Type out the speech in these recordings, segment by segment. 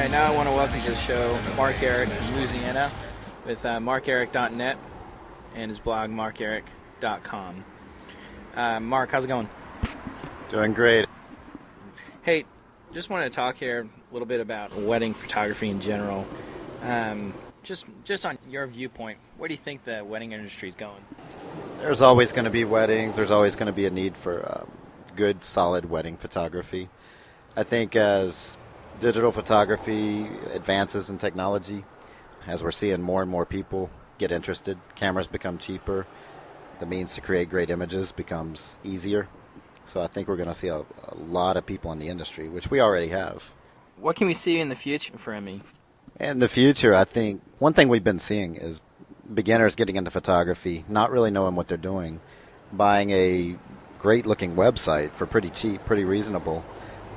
Alright, now I want to welcome to the show Mark Eric from Louisiana with markeric.net and his blog markeric.com. Mark, how's it going? Doing great. Hey, just wanted to talk here a little bit about wedding photography in general. Just on your viewpoint, where do you think the wedding industry is going? There's always going to be weddings. There's always going to be a need for good, solid wedding photography. I think as digital photography advances in technology, as we're seeing more and more people get interested, cameras become cheaper, the means to create great images becomes easier. So I think we're going to see a lot of people in the industry, which we already have. What can we see in the future for ME? In the future, I think one thing we've been seeing is beginners getting into photography, not really knowing what they're doing, buying a great-looking website for pretty cheap, pretty reasonable,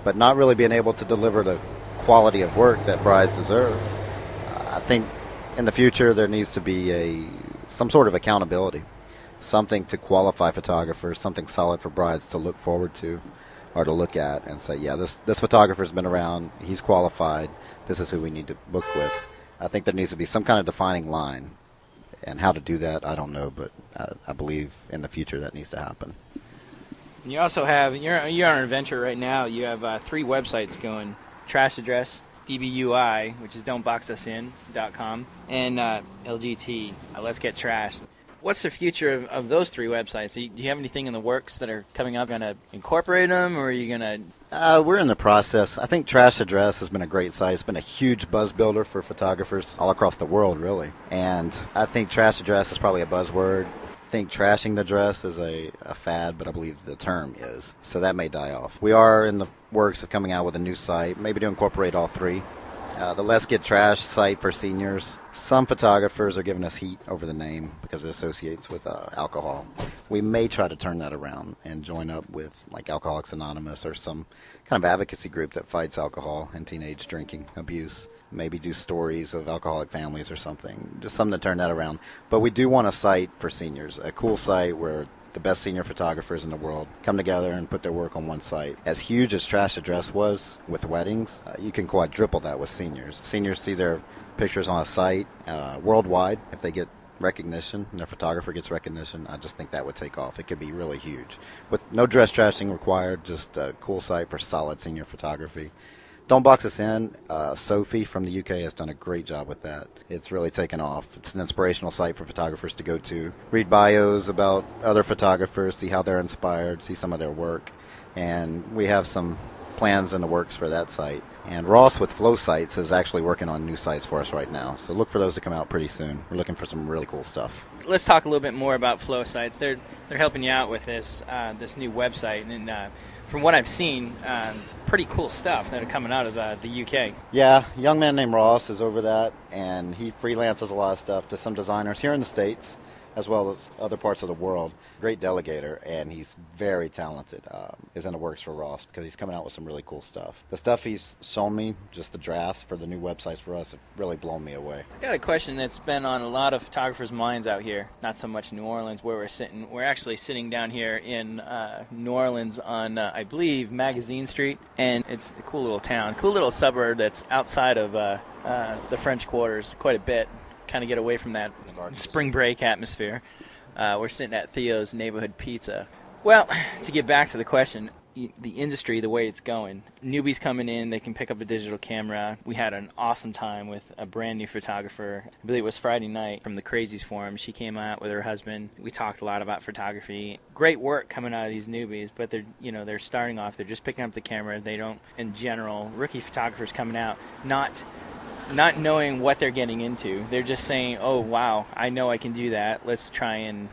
but not really being able to deliver the quality of work that brides deserve. I think in the future there needs to be some sort of accountability, something to qualify photographers, something solid for brides to look forward to or to look at and say, yeah, this photographer's been around, he's qualified, this is who we need to book with. I think there needs to be some kind of defining line, and how to do that, I don't know, but I believe in the future that needs to happen. You also have, you're on an adventure right now, you have 3 websites going: Trash Address, DBUI, which is don'tboxusin.com, and LGT, Let's Get Trashed. What's the future of those 3 websites? Do you have anything in the works that are coming up? Going to incorporate them, or are you going to... We're in the process. I think Trash Address has been a great site. It's been a huge buzz builder for photographers all across the world, really. And I think Trash Address is probably a buzzword. I think trashing the dress is a fad, but I believe the term is. So that may die off. We are in the works of coming out with a new site, maybe to incorporate all 3. The Let's Get Trashed site for seniors. Some photographers are giving us heat over the name because it associates with alcohol. We may try to turn that around and join up with like Alcoholics Anonymous or some kind of advocacy group that fights alcohol and teenage drinking abuse. Maybe do stories of alcoholic families or something. Just something to turn that around. But we do want a site for seniors, a cool site where the best senior photographers in the world come together and put their work on one site. As huge as Trash Address was with weddings, you can quadruple that with seniors. Seniors see their pictures on a site worldwide. If they get recognition and their photographer gets recognition, I just think that would take off. It could be really huge. With no dress trashing required, just a cool site for solid senior photography. Don't Box Us In, Sophie from the UK has done a great job with that. It's really taken off. It's an inspirational site for photographers to go to, read bios about other photographers, see how they're inspired, see some of their work. And we have some plans in the works for that site. And Ross with Flow Sites is actually working on new sites for us right now. So look for those to come out pretty soon. We're looking for some really cool stuff. Let's talk a little bit more about Flow Sites. They're helping you out with this new website, and from what I've seen, pretty cool stuff that are coming out of the UK. Yeah, a young man named Ross is over that, and he freelances a lot of stuff to some designers here in the States as well as other parts of the world. Great delegator, and he's very talented. Is in the works for Ross because he's coming out with some really cool stuff. The stuff he's shown me, just the drafts for the new websites for us, have really blown me away. I got a question that's been on a lot of photographers' minds out here, not so much in New Orleans where we're sitting. We're actually sitting down here in New Orleans on, I believe, Magazine Street, and it's a cool little town, cool little suburb that's outside of the French Quarters quite a bit. Kind of get away from that spring break atmosphere. We're sitting at Theo's Neighborhood Pizza. Well, to get back to the question, the industry, the way it's going, newbies coming in, they can pick up a digital camera. We had an awesome time with a brand new photographer. I believe it was Friday night from the Crazies Forum. She came out with her husband. We talked a lot about photography. Great work coming out of these newbies, but they're starting off. They're just picking up the camera. They don't, in general, rookie photographers coming out, not knowing what they're getting into. They're just saying, oh wow, I know I can do that. Let's try and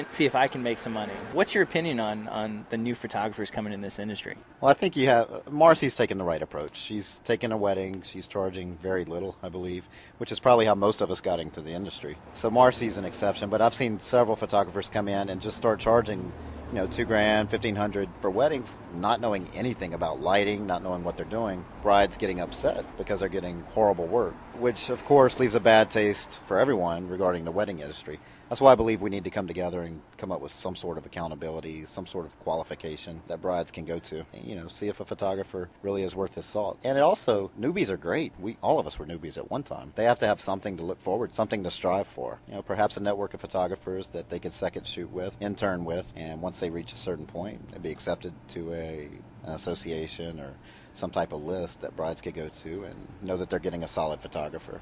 see if I can make some money. What's your opinion on the new photographers coming in this industry? Well, I think you have Marcy's taken the right approach. She's taken a wedding, she's charging very little, I believe, which is probably how most of us got into the industry. So Marcy's an exception, but I've seen several photographers come in and just start charging $2,000, $1,500 for weddings, not knowing anything about lighting, not knowing what they're doing. Brides getting upset because they're getting horrible work, which of course leaves a bad taste for everyone regarding the wedding industry. That's why I believe we need to come together and come up with some sort of accountability, some sort of qualification that brides can go to. See if a photographer really is worth his salt. And newbies are great. All of us were newbies at one time. They have to have something to look forward, something to strive for. Perhaps a network of photographers that they could second shoot with, intern with, and once they reach a certain point, they'd be accepted to an association or some type of list that brides could go to and know that they're getting a solid photographer.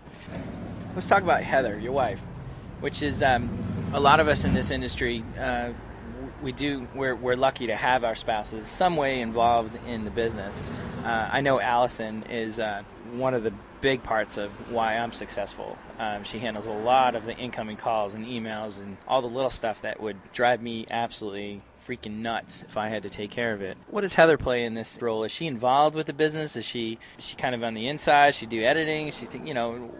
Let's talk about Heather, your wife, which is a lot of us in this industry. We're lucky to have our spouses some way involved in the business. I know Allison is one of the big parts of why I'm successful. She handles a lot of the incoming calls and emails and all the little stuff that would drive me absolutely freaking nuts if I had to take care of it. What does Heather play in this role? Is she involved with the business? Is she kind of on the inside? She do editing?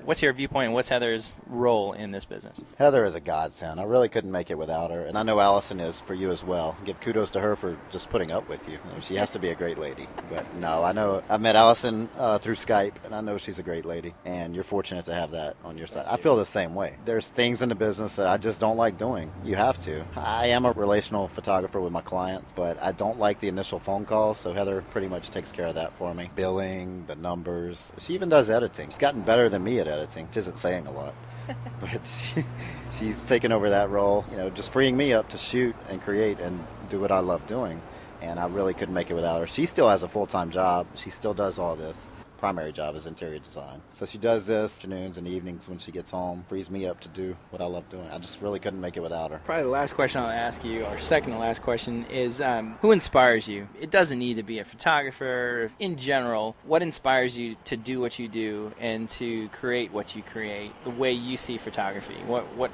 What's your viewpoint and what's Heather's role in this business? Heather is a godsend. I really couldn't make it without her, and I know Allison is for you as well. Give kudos to her for just putting up with you. She has to be a great lady. But no, I know I've met Allison through Skype, and I know she's a great lady, and you're fortunate to have that on your side. I feel the same way. There's things in the business that I just don't like doing. You have to. I am a relational photographer with my clients, but I don't like the initial phone calls, so Heather pretty much takes care of that for me. Billing, the numbers. She even does editing. She's gotten better than me at editing, which isn't saying a lot. But she's taken over that role, just freeing me up to shoot and create and do what I love doing. And I really couldn't make it without her. She still has a full-time job. She still does all this. Primary job is interior design. So she does this afternoons and evenings when she gets home, frees me up to do what I love doing. I just really couldn't make it without her. Probably the last question I'll ask you, or second to last question, is who inspires you? It doesn't need to be a photographer. In general, what inspires you to do what you do and to create what you create, the way you see photography?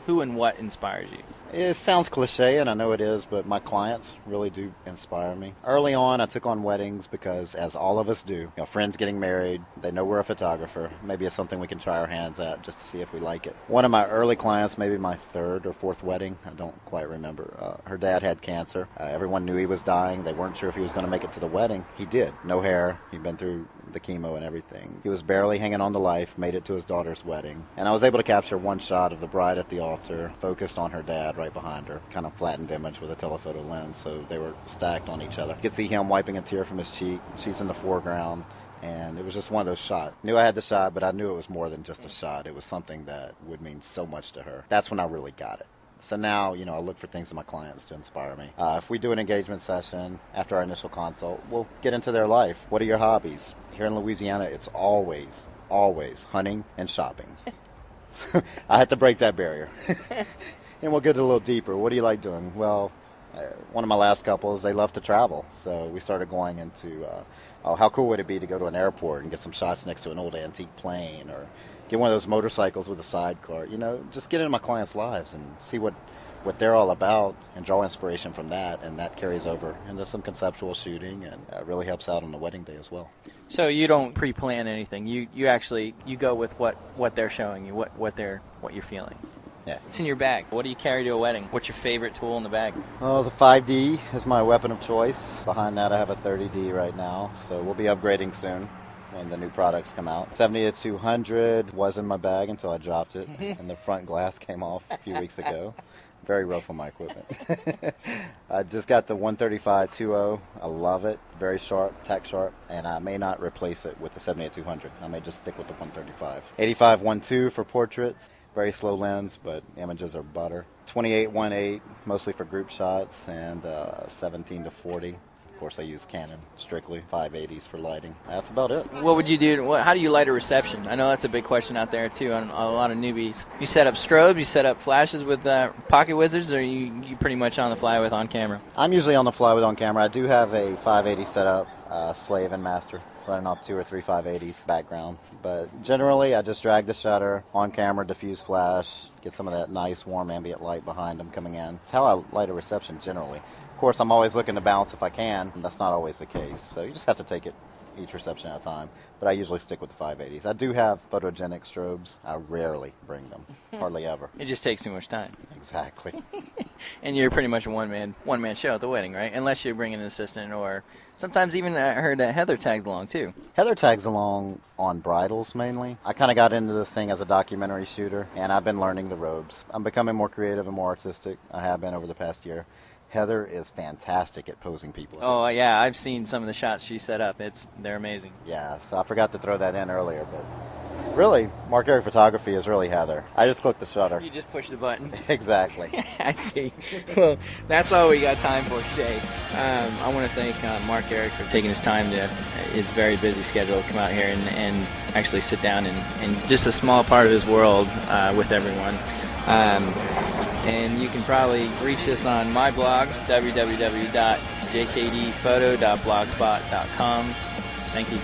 Who and what inspires you? It sounds cliche, and I know it is, but my clients really do inspire me. Early on, I took on weddings because, as all of us do, friends getting married, they know we're a photographer. Maybe it's something we can try our hands at just to see if we like it. One of my early clients, maybe my third or fourth wedding, I don't quite remember, her dad had cancer. Everyone knew he was dying. They weren't sure if he was going to make it to the wedding. He did. No hair. He'd been through the chemo and everything. He was barely hanging on to life, made it to his daughter's wedding. And I was able to capture one shot of the bride at the altar, focused on her dad right behind her, kind of flattened image with a telephoto lens, so they were stacked on each other. You could see him wiping a tear from his cheek. She's in the foreground. And it was just one of those shots. Knew I had the shot, but I knew it was more than just a shot. It was something that would mean so much to her. That's when I really got it. So now, I look for things in my clients to inspire me. If we do an engagement session after our initial consult, we'll get into their life. What are your hobbies? Here in Louisiana, it's always hunting and shopping. I had to break that barrier. And we'll get a little deeper. What do you like doing? Well, one of my last couples, they love to travel. So we started going into, how cool would it be to go to an airport and get some shots next to an old antique plane, or get one of those motorcycles with a sidecar. Just get into my clients' lives and see what they're all about and draw inspiration from that, and that carries over into some conceptual shooting, and really helps out on the wedding day as well. So you don't pre-plan anything. You actually go with what they're showing you, what you're feeling. Yeah. What's in your bag? What do you carry to a wedding? What's your favorite tool in the bag? Oh, the 5D is my weapon of choice. Behind that, I have a 30D right now, so we'll be upgrading soon when the new products come out. 70-200 was in my bag until I dropped it, and the front glass came off a few weeks ago. Very rough on my equipment. I just got the 135-20. I love it. Very sharp, tack sharp, and I may not replace it with the 70-200. I may just stick with the 135. 85-12 for portraits. Very slow lens, but images are butter. 28-18, mostly for group shots, and 17-40. Of course, I use Canon strictly, 580s for lighting. That's about it. What would you do? How do you light a reception? I know that's a big question out there, too, on a lot of newbies. You set up strobes, you set up flashes with Pocket Wizards, or you pretty much on the fly with on camera? I'm usually on the fly with on camera. I do have a 580 setup, slave and master, running off 2 or 3 580s background. But generally, I just drag the shutter, on camera, diffuse flash, get some of that nice warm ambient light behind them coming in. It's how I light a reception generally. Of course, I'm always looking to balance if I can, and that's not always the case. So you just have to take it each reception at a time. But I usually stick with the 580s. I do have photogenic strobes. I rarely bring them, hardly ever. It just takes too much time. Exactly. And you're pretty much a one man show at the wedding, right? Unless you're bringing an assistant, or sometimes even I heard that Heather tags along too. Heather tags along on bridals mainly. I kind of got into this thing as a documentary shooter, and I've been learning the ropes. I'm becoming more creative and more artistic. I have been over the past year. Heather is fantastic at posing people. Oh yeah, I've seen some of the shots she set up. They're amazing. Yeah, so I forgot to throw that in earlier, but really, Mark Eric Photography is really Heather. I just clicked the shutter. You just push the button. Exactly. I see. Well, that's all we got time for today. I want to thank Mark Eric for taking his time to his very busy schedule to come out here and actually sit down and just a small part of his world with everyone. And you can probably reach this on my blog, www.jkdphoto.blogspot.com. Thank you.